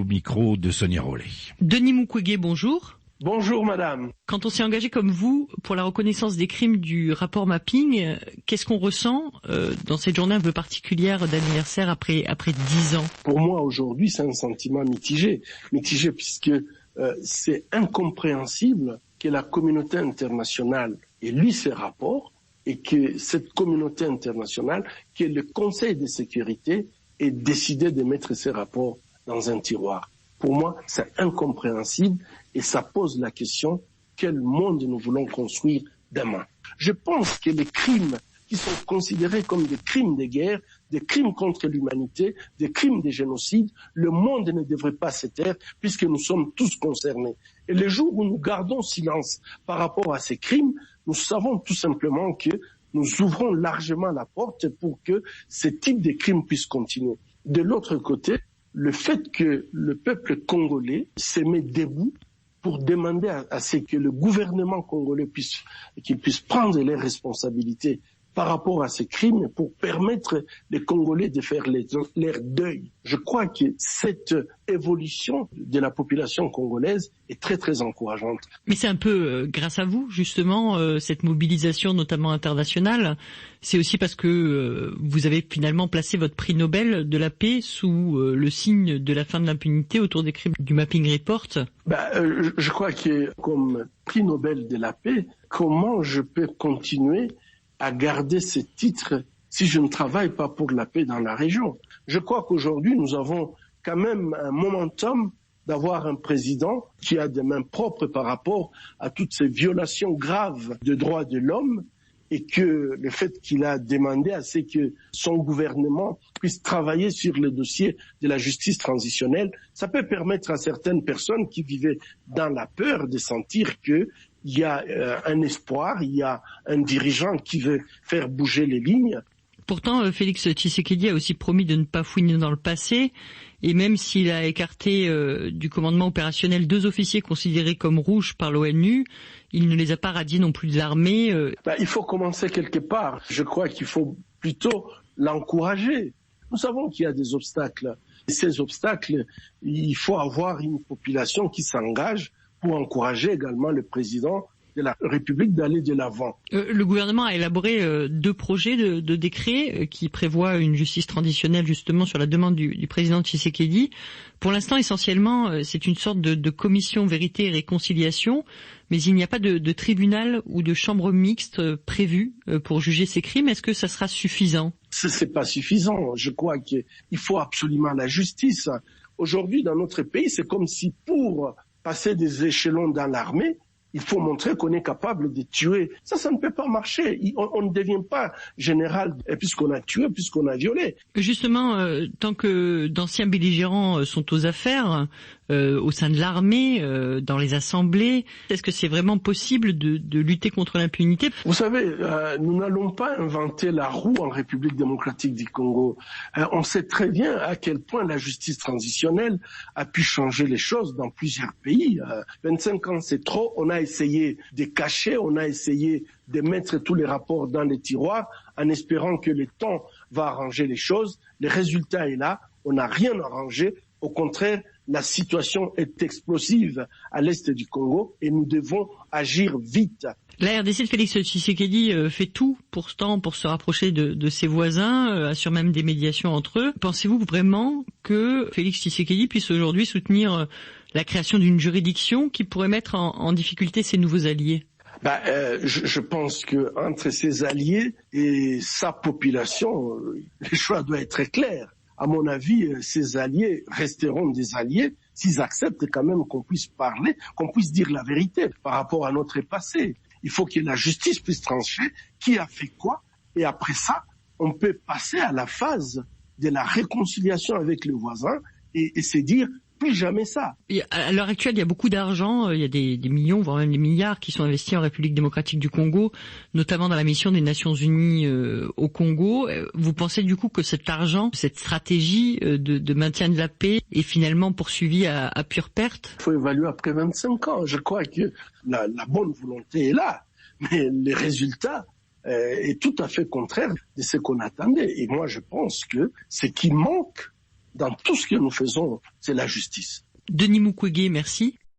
micro de Sonia Rollet. Denis Mukwege, bonjour. Bonjour madame. Quand on s'est engagé comme vous pour la reconnaissance des crimes du rapport Mapping, qu'est-ce qu'on ressent dans cette journée un peu particulière d'anniversaire après 10 ans? Pour moi aujourd'hui c'est un sentiment mitigé puisque c'est incompréhensible que la communauté internationale ait lu ces rapports et que cette communauté internationale, que le Conseil de sécurité ait décidé de mettre ces rapports dans un tiroir. Pour moi, c'est incompréhensible et ça pose la question quel monde nous voulons construire demain. Je pense que les crimes qui sont considérés comme des crimes de guerre, des crimes contre l'humanité, des crimes de génocide, le monde ne devrait pas se taire puisque nous sommes tous concernés. Et le jour où nous gardons silence par rapport à ces crimes, nous savons tout simplement que nous ouvrons largement la porte pour que ce type de crimes puisse continuer. De l'autre côté, le fait que le peuple congolais se met debout pour demander à ce que le gouvernement congolais puisse prendre les responsabilités par rapport à ces crimes pour permettre les Congolais de faire leur deuil. Je crois que cette évolution de la population congolaise est très très encourageante. Mais c'est un peu grâce à vous justement cette mobilisation notamment internationale. C'est aussi parce que vous avez finalement placé votre prix Nobel de la paix sous le signe de la fin de l'impunité autour des crimes du Mapping Report. Je crois que comme prix Nobel de la paix, comment je peux continuer à garder ce titre si je ne travaille pas pour la paix dans la région? Je crois qu'aujourd'hui, nous avons quand même un momentum d'avoir un président qui a des mains propres par rapport à toutes ces violations graves de droits de l'homme et que le fait qu'il a demandé à ce que son gouvernement puisse travailler sur le dossier de la justice transitionnelle, ça peut permettre à certaines personnes qui vivaient dans la peur de sentir que il y a un espoir, il y a un dirigeant qui veut faire bouger les lignes. Pourtant, Félix Tshisekedi a aussi promis de ne pas fouiner dans le passé, et même s'il a écarté du commandement opérationnel 2 officiers considérés comme rouges par l'ONU, il ne les a pas radiés non plus de l'armée. Il faut commencer quelque part. Je crois qu'il faut plutôt l'encourager. Nous savons qu'il y a des obstacles. Et ces obstacles, il faut avoir une population qui s'engage pour encourager également le président de la République d'aller de l'avant. Le gouvernement a élaboré 2 projets de décret qui prévoient une justice transitionnelle justement sur la demande du président Tshisekedi. Pour l'instant, essentiellement, c'est une sorte de commission vérité et réconciliation, mais il n'y a pas de tribunal ou de chambre mixte prévue pour juger ces crimes. Est-ce que ça sera suffisant? C'est pas suffisant. Je crois qu'il faut absolument la justice. Aujourd'hui, dans notre pays, c'est comme si pour passer des échelons dans l'armée, il faut montrer qu'on est capable de tuer. Ça ne peut pas marcher. On ne devient pas général puisqu'on a tué, puisqu'on a violé. Justement, tant que d'anciens belligérants sont aux affaires, au sein de l'armée, dans les assemblées, est-ce que c'est vraiment possible de lutter contre l'impunité? Vous savez, nous n'allons pas inventer la roue en République démocratique du Congo. On sait très bien à quel point la justice transitionnelle a pu changer les choses dans plusieurs pays. 25 ans, c'est trop. On a essayé de cacher, on a essayé de mettre tous les rapports dans les tiroirs en espérant que le temps va arranger les choses. Le résultat est là, on n'a rien arrangé. Au contraire, la situation est explosive à l'est du Congo et nous devons agir vite. La RDC de Félix Tshisekedi fait tout pourtant pour se rapprocher de ses voisins, assure même des médiations entre eux. Pensez-vous vraiment que Félix Tshisekedi puisse aujourd'hui soutenir la création d'une juridiction qui pourrait mettre en difficulté ses nouveaux alliés? Je pense que entre ses alliés et sa population, le choix doit être très clair. À mon avis, ces alliés resteront des alliés s'ils acceptent quand même qu'on puisse parler, qu'on puisse dire la vérité par rapport à notre passé. Il faut que la justice puisse trancher qui a fait quoi, et après ça, on peut passer à la phase de la réconciliation avec le voisin et se dire plus jamais ça. Et à l'heure actuelle, il y a beaucoup d'argent, il y a des millions, voire même des milliards qui sont investis en République démocratique du Congo, notamment dans la mission des Nations Unies au Congo. Vous pensez du coup que cet argent, cette stratégie de maintien de la paix est finalement poursuivie à pure perte? Il faut évaluer après 25 ans. Je crois que la bonne volonté est là, mais les résultats est tout à fait contraire de ce qu'on attendait. Et moi, je pense que ce qui manque dans tout ce que nous faisons, c'est la justice. Denis Mukwege, merci.